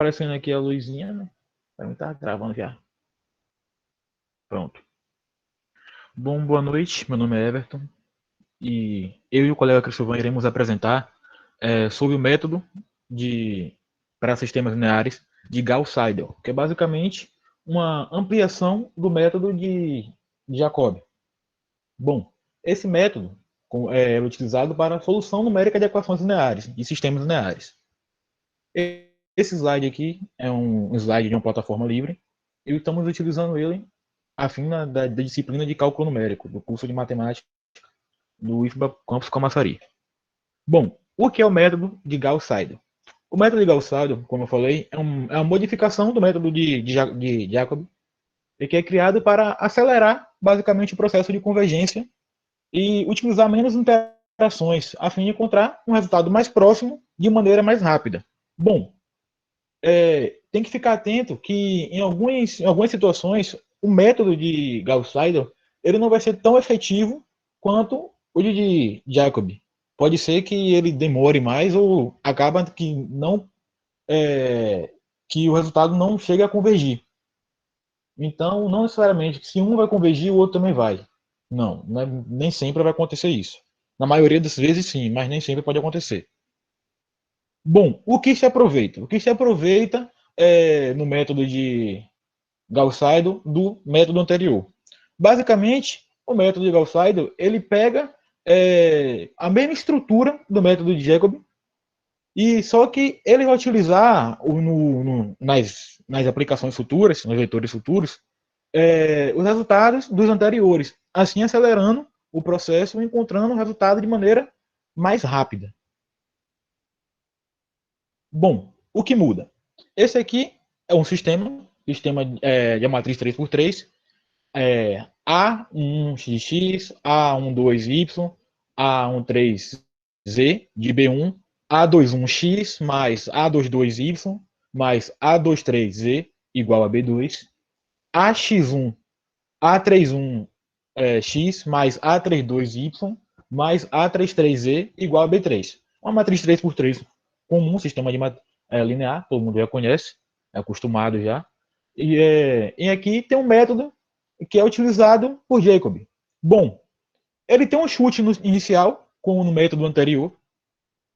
Aparecendo aqui a luzinha, né? Pra mim tá gravando já. Pronto. Bom, boa noite. Meu nome é Everton. E eu e o colega Cristóvão iremos apresentar sobre o método para sistemas lineares de Gauss-Seidel, que é basicamente uma ampliação do método de Jacobi. Bom, esse método é utilizado para a solução numérica de equações lineares e sistemas lineares. Esse slide aqui é um slide de uma plataforma livre e estamos utilizando ele a fim da disciplina de cálculo numérico, do curso de matemática do IFBA Campus Camaçari. Bom, o que é o método de Gauss-Seidel? O método de Gauss-Seidel, como eu falei, é uma modificação do método de Jacobi, que é criado para acelerar basicamente o processo de convergência e utilizar menos interações, a fim de encontrar um resultado mais próximo de maneira mais rápida. Bom, tem que ficar atento que em algumas situações o método de Gauss-Seidel ele não vai ser tão efetivo quanto o de Jacobi. Pode ser que ele demore mais ou acaba que não que o resultado não chegue a convergir. Então, não necessariamente se um vai convergir, o outro também vai. Não, nem sempre vai acontecer isso. Na maioria das vezes, sim, mas nem sempre pode acontecer. Bom, o que se aproveita? O que se aproveita no método de Gauss-Seidel do método anterior. Basicamente, o método de Gauss-Seidel ele pega a mesma estrutura do método de Jacobi, e só que ele vai utilizar nas aplicações futuras, nos vetores futuros, os resultados dos anteriores, assim acelerando o processo e encontrando o resultado de maneira mais rápida. Bom, o que muda? Esse aqui é um sistema de matriz 3x3, A1XX, A12Y, A13Z de B1, A21X mais A22Y mais A23Z igual a B2, AX1, A31X mais A32Y mais A33Z igual a B3. Uma matriz 3x3 comum, sistema de linear, todo mundo já conhece, é acostumado já. E aqui tem um método que é utilizado por Jacob. Bom, ele tem um chute inicial, como no método anterior.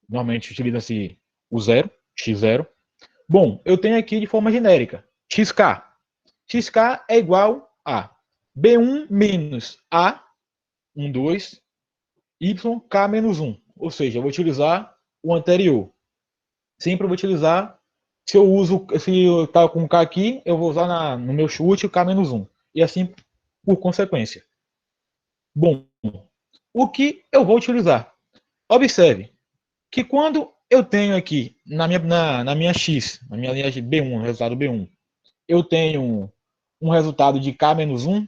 Normalmente utiliza-se o zero, x0. Bom, eu tenho aqui de forma genérica, xk. Xk é igual a B1 menos A12 YK menos 1. Ou seja, eu vou utilizar o anterior. Sempre vou utilizar, se eu estava com K aqui, eu vou usar no meu chute o K menos 1. E assim por consequência. Bom, o que eu vou utilizar? Observe que quando eu tenho aqui na minha X, na minha linha B1, resultado B1, eu tenho um resultado de K menos 1,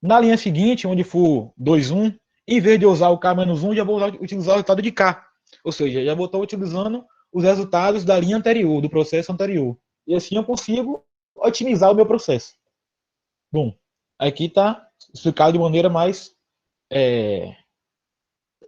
na linha seguinte, onde for 2, 1, em vez de usar o K menos 1, já vou utilizar o resultado de K. Ou seja, já vou estar utilizando os resultados da linha anterior, do processo anterior. E assim eu consigo otimizar o meu processo. Bom, aqui está explicado de maneira mais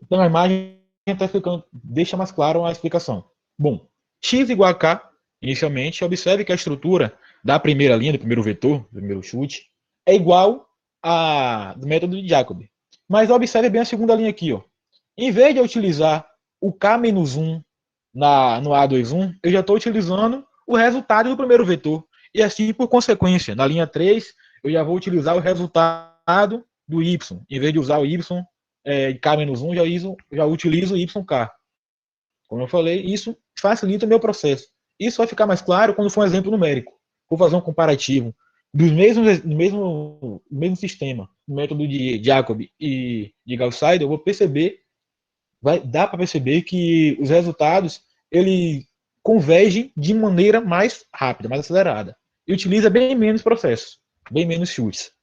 então a imagem está ficando, deixa mais claro a explicação. Bom, x igual a k, inicialmente, observe que a estrutura da primeira linha, do primeiro vetor, do primeiro chute, é igual a do método de Jacobi. Mas observe bem a segunda linha aqui. Ó. Em vez de eu utilizar o k-1 no A21, eu já estou utilizando o resultado do primeiro vetor. E assim, por consequência, na linha 3, eu já vou utilizar o resultado do y. Em vez de usar o y K-1, já utilizo YK. Como eu falei, isso facilita o meu processo. Isso vai ficar mais claro quando for um exemplo numérico. Vou fazer um comparativo do mesmo sistema, no método de Jacob e de Gauss-Seidel, eu vou perceber, dá para perceber que os resultados ele convergem de maneira mais rápida, mais acelerada. E utiliza bem menos processos, bem menos chutes.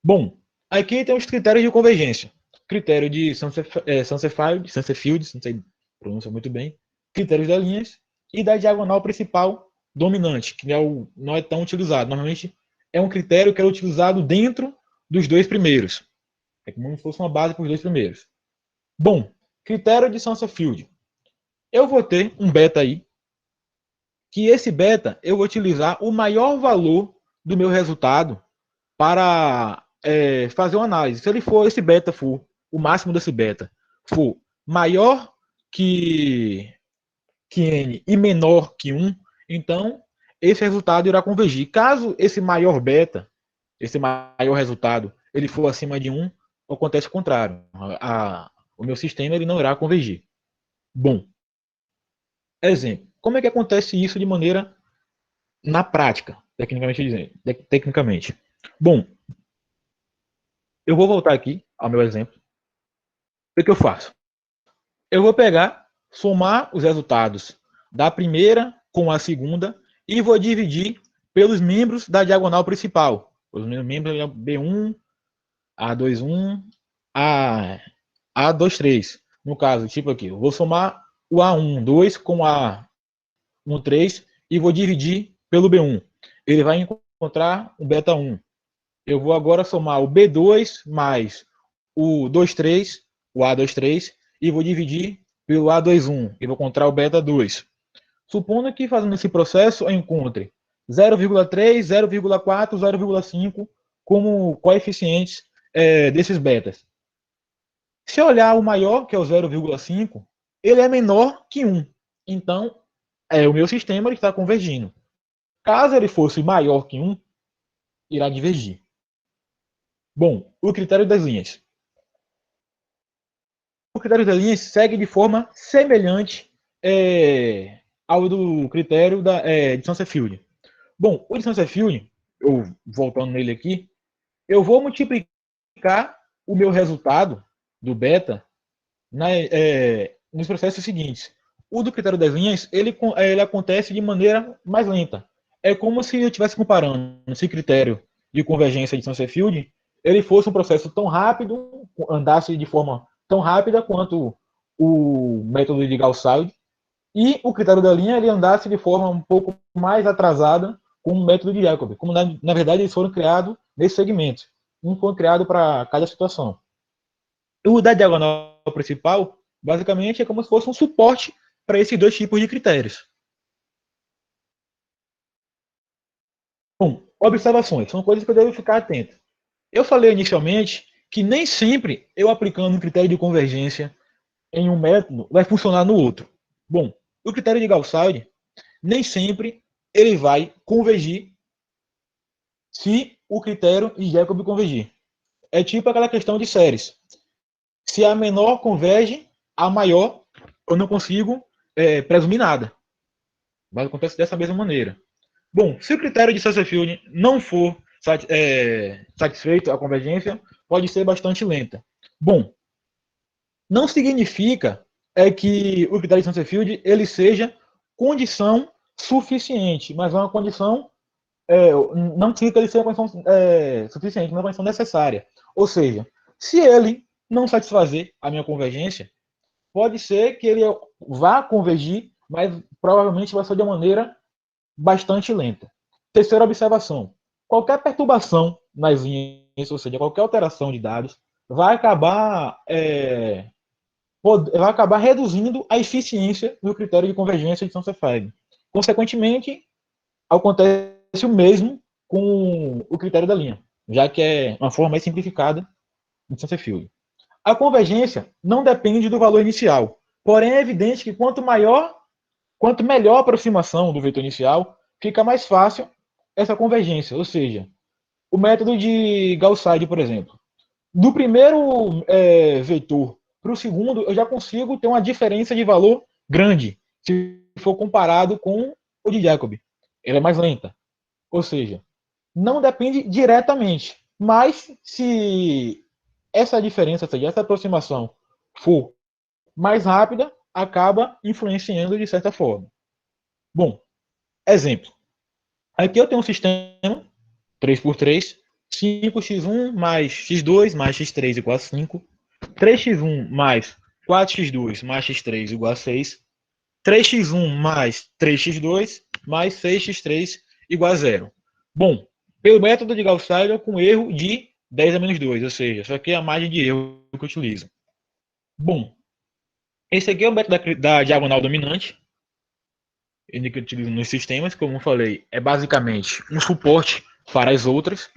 Bom, aqui tem os critérios de convergência. Critério de Sansefeld, não sei pronuncia muito bem. Critérios das linhas e da diagonal principal dominante, que não é tão utilizado. Normalmente é um critério que é utilizado dentro dos dois primeiros. É como se fosse uma base para os dois primeiros. Bom, critério de Sansefeld. Eu vou ter um beta aí, que esse beta eu vou utilizar o maior valor do meu resultado para fazer uma análise. Se ele for, esse beta for, o máximo desse beta for maior que n e menor que 1, então esse resultado irá convergir. Caso esse maior beta, esse maior resultado, ele for acima de 1, acontece o contrário. O meu sistema ele não irá convergir. Bom, exemplo. Como é que acontece isso de maneira na prática, tecnicamente dizendo? Tecnicamente. Bom, eu vou voltar aqui ao meu exemplo. O que eu faço? Eu vou pegar, somar os resultados da primeira com a segunda e vou dividir pelos membros da diagonal principal. Os membros B1, A21, A23. No caso, tipo aqui, eu vou somar o A12 com A13 e vou dividir pelo B1. Ele vai encontrar o beta 1. Eu vou agora somar o B2 mais o 23, o A23, e vou dividir pelo A21 e vou encontrar o beta 2. Supondo que fazendo esse processo eu encontre 0,3, 0,4, 0,5 como coeficientes desses betas. Se olhar o maior, que é o 0,5, ele é menor que 1. Então, o meu sistema está convergindo. Caso ele fosse maior que 1, irá divergir. Bom, o critério das linhas. O critério das linhas segue de forma semelhante ao do critério de Saussure-Field. Bom, o de Saussure-Field, eu voltando nele aqui, eu vou multiplicar o meu resultado do beta nos processos seguintes. O do critério das linhas, ele acontece de maneira mais lenta. É como se eu estivesse comparando esse critério de convergência de Saussure-Field, ele fosse um processo tão rápido, andasse de forma tão rápida quanto o método de Gauss-Seidel, e o critério da linha ele andasse de forma um pouco mais atrasada com o método de Jacobi. Como na verdade eles foram criados nesse segmento. Um foi criado para cada situação. O da diagonal principal, basicamente, é como se fosse um suporte para esses dois tipos de critérios. Bom, observações. São coisas que eu devo ficar atento. Eu falei inicialmente que nem sempre eu aplicando um critério de convergência em um método vai funcionar no outro. Bom, o critério de Gauss-Seidel nem sempre ele vai convergir se o critério de Jacobi convergir. É tipo aquela questão de séries. Se a menor converge, a maior eu não consigo presumir nada. Mas acontece dessa mesma maneira. Bom, se o critério de Saussure-Field não for satisfeito, a convergência pode ser bastante lenta. Bom, não significa que o critério de Saussure-Field ele seja condição suficiente, mas é uma condição não significa que ele seja uma condição suficiente, mas uma condição necessária. Ou seja, se ele não satisfazer a minha convergência, pode ser que ele vá convergir, mas provavelmente vai ser de uma maneira bastante lenta. Terceira observação: qualquer perturbação nas linhas, ou seja, qualquer alteração de dados, vai acabar reduzindo a eficiência do critério de convergência de Saussure-Field. Consequentemente, acontece o mesmo com o critério da linha, já que é uma forma mais simplificada de Saussure-Field. A convergência não depende do valor inicial, porém é evidente que quanto melhor a aproximação do vetor inicial, fica mais fácil essa convergência, ou seja, o método de Gauss-Seidel, por exemplo. Do primeiro vetor para o segundo, eu já consigo ter uma diferença de valor grande, se for comparado com o de Jacobi. Ela é mais lenta. Ou seja, não depende diretamente, mas se essa diferença, ou seja, essa aproximação for mais rápida, acaba influenciando de certa forma. Bom, exemplo. Aqui eu tenho um sistema 3x3, 5x1 mais x2 mais x3 igual a 5, 3x1 mais 4x2 mais x3 igual a 6, 3x1 mais 3x2 mais 6x3 igual a 0. Bom, pelo método de Gauss-Seidel com erro de 10 a menos 2, ou seja, isso aqui é a margem de erro que eu utilizo. Bom, esse aqui é o método da diagonal dominante. que eu utilizo nos sistemas, como eu falei, é basicamente um suporte para as outras.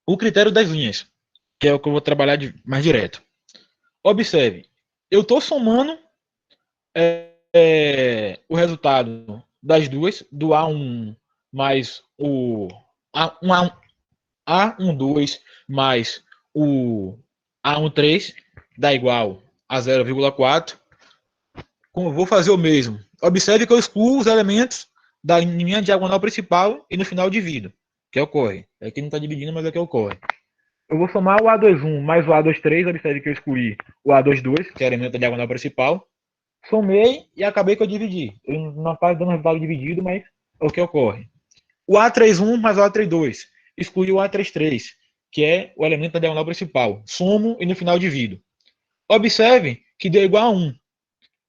O critério das linhas, que é o que eu vou trabalhar mais direto. Observe, eu estou somando o resultado das duas, do A1 mais o A12 mais o A13, dá igual a 0,4. Como vou fazer o mesmo? Observe que eu excluo os elementos da minha diagonal principal e no final divido. Que ocorre. Aqui não está dividindo, mas é que ocorre. Eu vou somar o A21 mais o A23. Observe que eu excluí o A22, que é o elemento da diagonal principal. Somei e acabei que eu dividi. Eu não está dando resultado dividido, mas é o que ocorre. O A31 mais o A32. Exclui o A33, que é o elemento da diagonal principal. Somo e no final divido. Observe que deu igual a 1.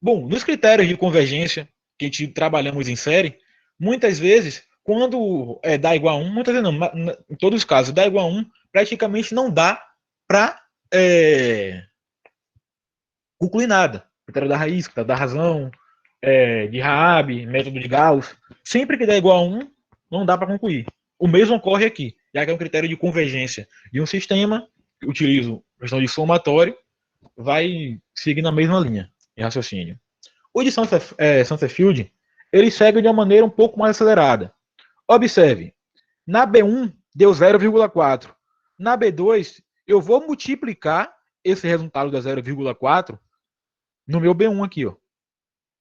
Bom, nos critérios de convergência que a gente trabalhamos em série, muitas vezes, quando dá igual a 1, muitas vezes não, em todos os casos, dá igual a 1, praticamente não dá para concluir nada. Critério da raiz, critério da razão, de Raab, método de Gauss. Sempre que dá igual a 1, não dá para concluir. O mesmo ocorre aqui, já que é um critério de convergência de um sistema, utilizo a questão de somatório, vai seguir na mesma linha de raciocínio. O de Sunset ele segue de uma maneira um pouco mais acelerada. Observe, na B1 deu 0,4. Na B2, eu vou multiplicar esse resultado da 0,4 no meu B1 aqui, ó.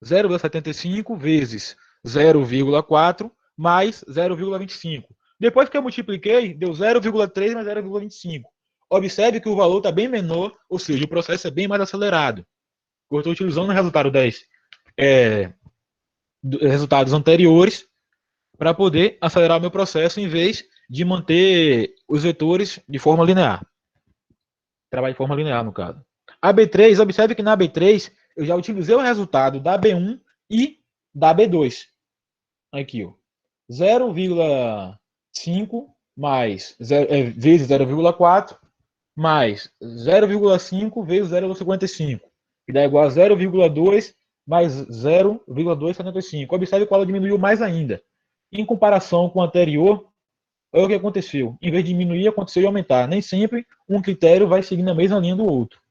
0,75 vezes 0,4 mais 0,25. Depois que eu multipliquei, deu 0,3 mais 0,25. Observe que o valor está bem menor, ou seja, o processo é bem mais acelerado. Eu estou utilizando o resultado 10 resultados anteriores para poder acelerar o meu processo em vez de manter os vetores de forma linear. Trabalho de forma linear, no caso. A B3, observe que na B3 eu já utilizei o resultado da B1 e da B2. Aqui, ó. 0,5 mais vezes 0,4 mais 0,5 vezes 0,55, que dá igual a 0,2 mais 0,275. Observe que ela diminuiu mais ainda. Em comparação com o anterior, olha o que aconteceu. Em vez de diminuir, aconteceu de aumentar. Nem sempre um critério vai seguir na mesma linha do outro.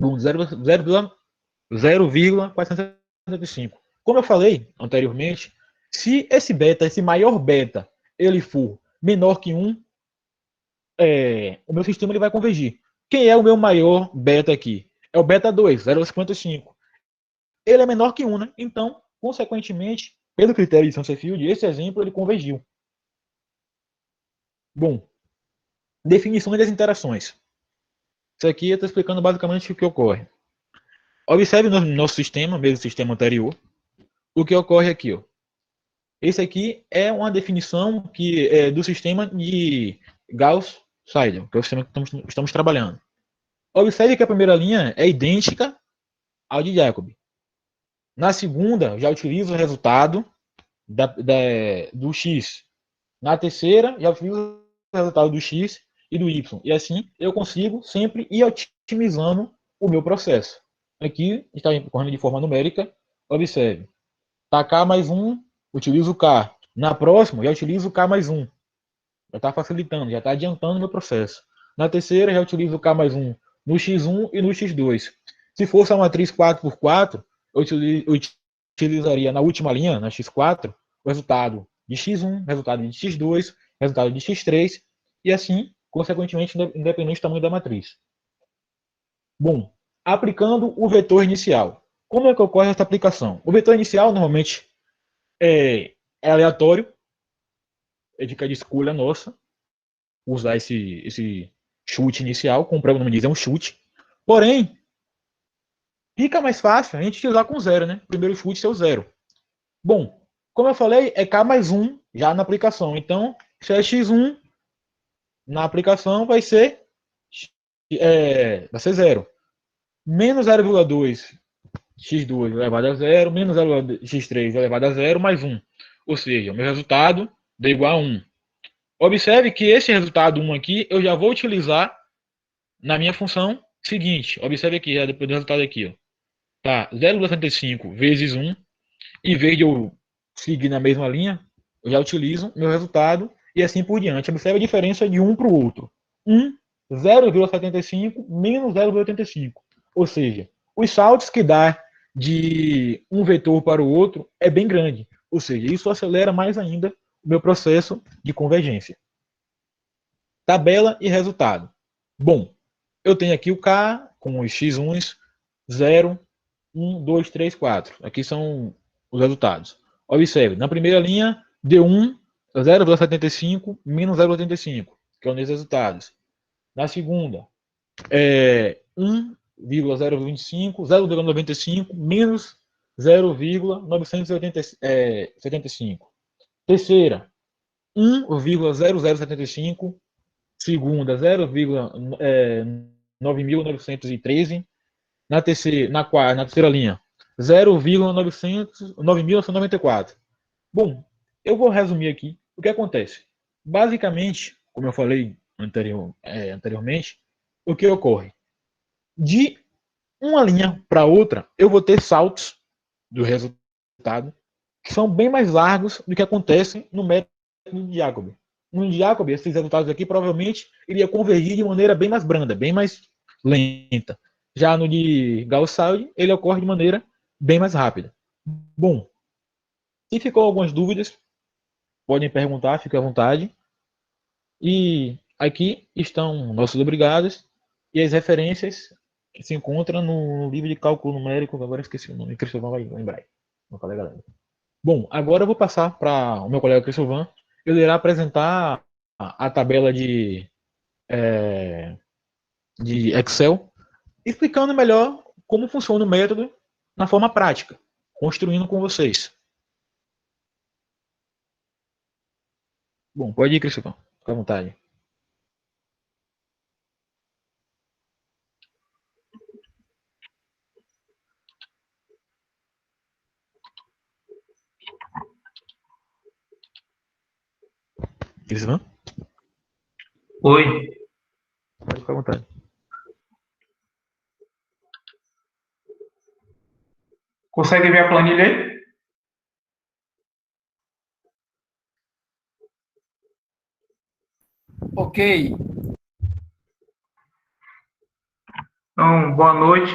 0,475. Como eu falei anteriormente, se esse beta, esse maior beta, ele for menor que 1, o meu sistema ele vai convergir. Quem é o meu maior beta aqui? É o beta 2, 0,55. Ele é menor que 1, né? Então, consequentemente, pelo critério de Sunset-Field, esse exemplo ele convergiu. Bom, definições das interações. Isso aqui eu estou explicando basicamente o que ocorre. Observe no nosso sistema, mesmo sistema anterior, o que ocorre aqui. Ó. Esse aqui é uma definição do sistema de Gauss-Seidel, que é o sistema que estamos trabalhando. Observe que a primeira linha é idêntica ao de Jacob. Na segunda, já utilizo o resultado do x. Na terceira, já utilizo o resultado do x e do y. E assim, eu consigo sempre ir otimizando o meu processo. Aqui está correndo de forma numérica. Observe. Está K mais 1, utilizo o K. Na próxima, já utilizo o K mais 1. Já está facilitando, já está adiantando o meu processo. Na terceira, já utilizo o K mais 1 no x1 e no x2. Se fosse a matriz 4x4, eu utilizaria na última linha, na x4, o resultado de x1, resultado de x2, resultado de x3, e assim, consequentemente, independente do tamanho da matriz. Bom, aplicando o vetor inicial. Como é que ocorre essa aplicação? O vetor inicial, normalmente, é aleatório, é dica de escolha nossa, usar esse chute inicial, como o próprio nome diz, é um chute. Porém, fica mais fácil a gente utilizar com zero, né? Primeiro chute ser o zero. Bom, como eu falei, é K mais 1 já na aplicação. Então, se é X1 na aplicação, vai ser zero. Menos 0,2 x2 elevado a zero, menos 0,2 x3 elevado a zero, mais 1. Ou seja, o meu resultado deu igual a 1. Observe que esse resultado 1 aqui, eu já vou utilizar na minha função seguinte. Observe aqui, já depois do resultado aqui. Ó. tá 0,75 vezes 1, em vez de eu seguir na mesma linha, eu já utilizo meu resultado e assim por diante. Observe a diferença de um para o outro. 0,75 menos 0,85. Ou seja, os saltos que dá de um vetor para o outro é bem grande. Ou seja, isso acelera mais ainda o meu processo de convergência. Tabela e resultado. Bom, eu tenho aqui o K com os x1s 0, 1, 2, 3, 4. Aqui são os resultados. Observe, na primeira linha, D1 0,75 menos 0,85, que é um dos resultados. Na segunda, 1,025, 0,95 menos 0,975. Terceira, 1,0075. Segunda, 0,9913. Na terceira linha, 0,994. Bom, eu vou resumir aqui o que acontece. Basicamente, como eu falei anteriormente, o que ocorre? De uma linha para outra, eu vou ter saltos do resultado que são bem mais largos do que acontece no método de Jacob. No de Jacob, esses resultados aqui provavelmente iria convergir de maneira bem mais branda, bem mais lenta. Já no de Gauss-Seidel, ele ocorre de maneira bem mais rápida. Bom, se ficou algumas dúvidas, podem perguntar, fique à vontade. E aqui estão nossos obrigados e as referências que se encontram no livro de cálculo numérico, agora esqueci o nome, Cristóvão vai lembrar. Meu colega lembra. Bom, agora eu vou passar para o meu colega Cristóvão. Ele irá apresentar a tabela de Excel, explicando melhor como funciona o método na forma prática, construindo com vocês. Bom, pode ir, Cristóvão. Fique à vontade. Cristóvão? Oi, Pode ficar à vontade. consegue ver a planilha aí? Ok, Então, boa noite.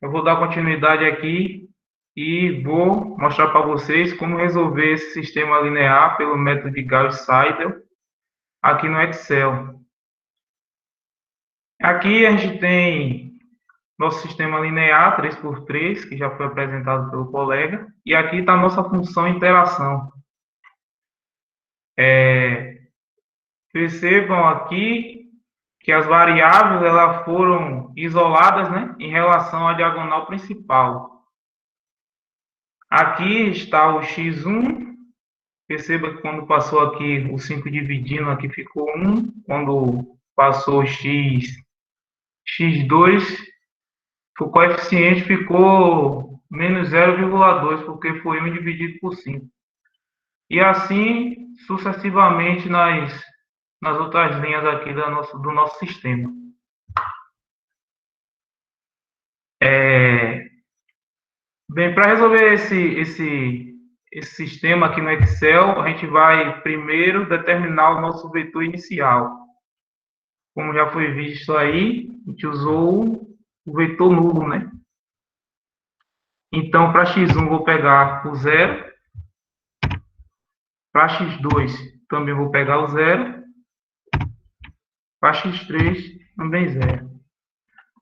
Eu vou dar continuidade aqui e vou mostrar para vocês como resolver esse sistema linear pelo método de Gauss-Seidel aqui no Excel. Aqui a gente tem nosso sistema linear 3x3, que já foi apresentado pelo colega, e aqui está a nossa função interação. Percebam aqui que as variáveis elas foram isoladas, né, em relação à diagonal principal. Aqui está o x1. Perceba que quando passou aqui o 5 dividindo, aqui ficou 1. Quando passou o x2, o coeficiente ficou menos 0,2, porque foi 1 dividido por 5. E assim, sucessivamente, nas outras linhas aqui do nosso sistema. Bem, para resolver esse sistema aqui no Excel, a gente vai primeiro determinar o nosso vetor inicial. Como já foi visto aí, a gente usou o vetor nulo, né? Então, para x1 vou pegar o 0, para x2 também vou pegar o 0, para x3 também 0.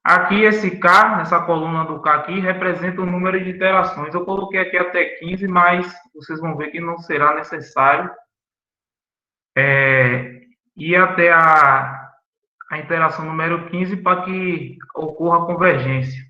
Aqui esse K, nessa coluna do K aqui, representa o número de iterações. Eu coloquei aqui até 15, mas vocês vão ver que não será necessário ir até a interação número 15 para que ocorra a convergência.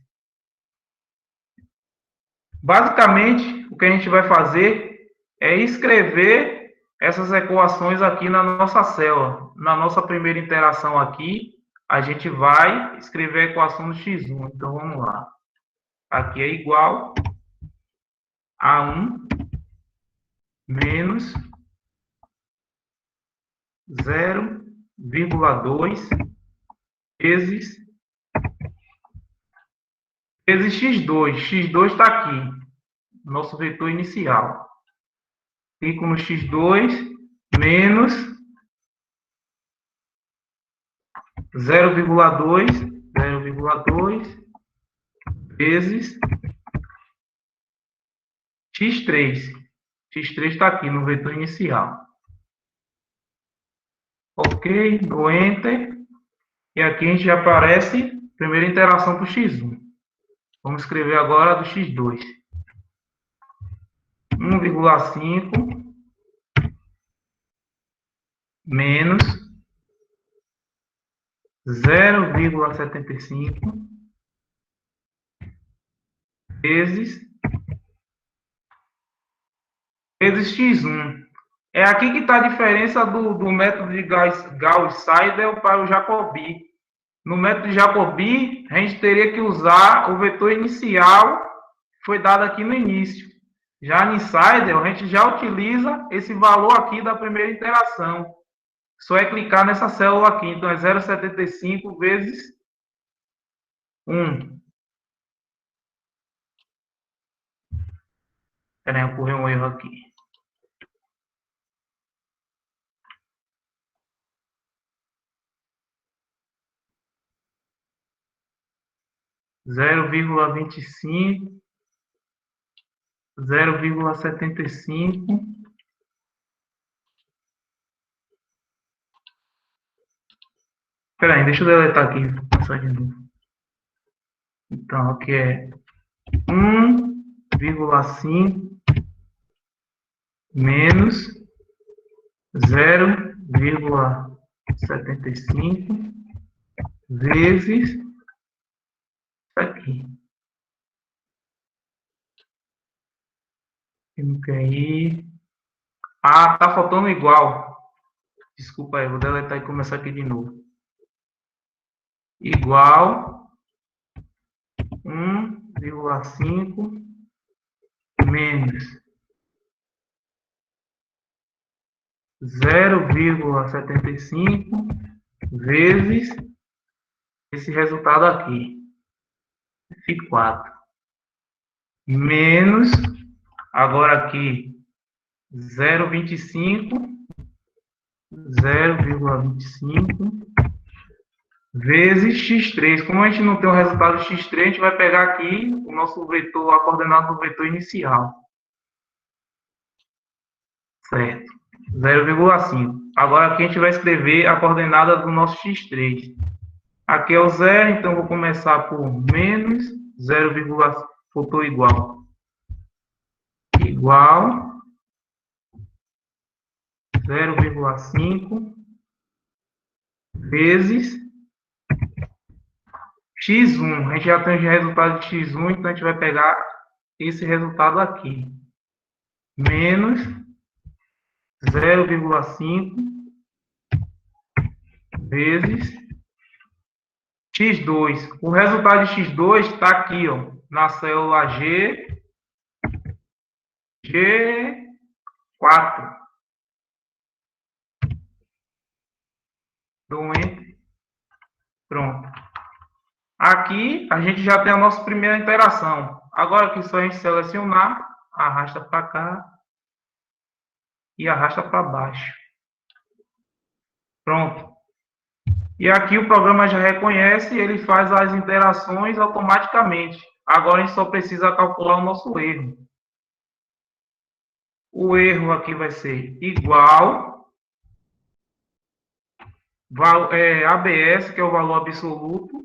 Basicamente, o que a gente vai fazer é escrever essas equações aqui na nossa célula. Na nossa primeira interação aqui, a gente vai escrever a equação do x1. Então, vamos lá. Aqui é igual a 1 menos 0,2 vezes vezes x2. x2 está aqui, nosso vetor inicial. Clico no x2 menos 0,2 vezes x3. x3 está aqui no vetor inicial. Ok, dou Enter. E aqui a gente já aparece primeira interação para o x1. Vamos escrever agora a do x2. 1,5 menos 0,75 vezes x1. É aqui que está a diferença do método de Gauss-Seidel para o Jacobi. No método de Jacobi, a gente teria que usar o vetor inicial que foi dado aqui no início. Já em Seidel, a gente já utiliza esse valor aqui da primeira interação. Só é clicar nessa célula aqui. Então, é 0,75 vezes 1. Peraí, ocorreu um erro aqui. Zero vírgula 0,75. Peraí, deixa eu deletar aqui. Vou passar de novo. Então, aqui é 1,5 menos 0,75 vezes isso aqui. Não quer ir. Ah, tá faltando igual. Desculpa aí, vou deletar e começar aqui de novo. Igual 1,5 menos 0,75 vezes esse resultado aqui, F4. Menos, agora aqui, 0,25 vezes x3. Como a gente não tem o resultado x3, a gente vai pegar aqui o nosso vetor, a coordenada do vetor inicial. Certo. 0,5. Agora aqui a gente vai escrever a coordenada do nosso x3. Aqui é o 0, então vou começar por menos 0, faltou igual. Igual 0,5 vezes x1. A gente já tem o resultado de x1, então a gente vai pegar esse resultado aqui. Menos 0,5 vezes x2. O resultado de x2 está aqui, ó, na célula G4. Dou Enter. Pronto. Aqui a gente já tem a nossa primeira interação. Agora aqui só a gente selecionar, arrasta para cá e arrasta para baixo. Pronto. E aqui o programa já reconhece e ele faz as interações automaticamente. Agora a gente só precisa calcular o nosso erro. O erro aqui vai ser igual ABS, que é o valor absoluto,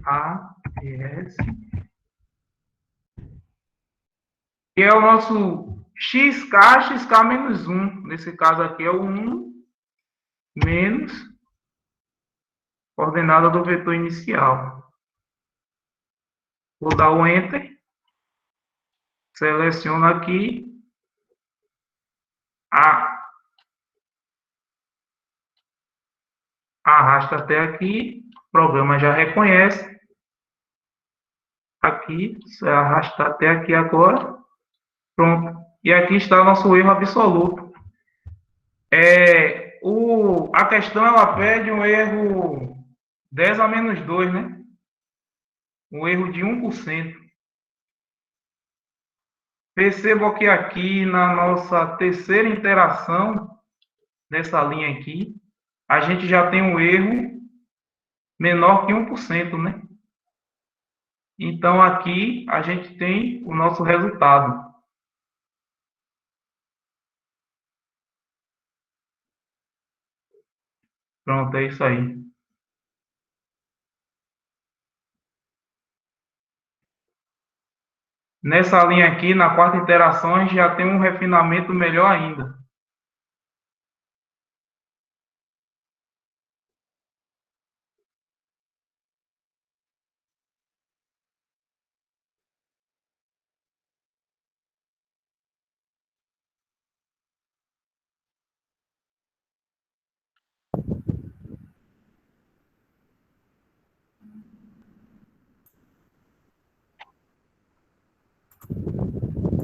ABS, que é o nosso xk menos 1. Nesse caso aqui é o 1 menos coordenada do vetor inicial. Vou dar o Enter. Seleciono aqui. Arrasta até aqui. O programa já reconhece. Aqui. Você arrasta até aqui agora. Pronto. E aqui está o nosso erro absoluto. A questão ela pede um erro 10 a menos 2, né? um erro de 1%. Percebo que aqui na nossa terceira interação, nessa linha aqui, a gente já tem um erro menor que 1%, né? Então, aqui a gente tem o nosso resultado. Pronto, é isso aí. Nessa linha aqui, na quarta interação, a gente já tem um refinamento melhor ainda.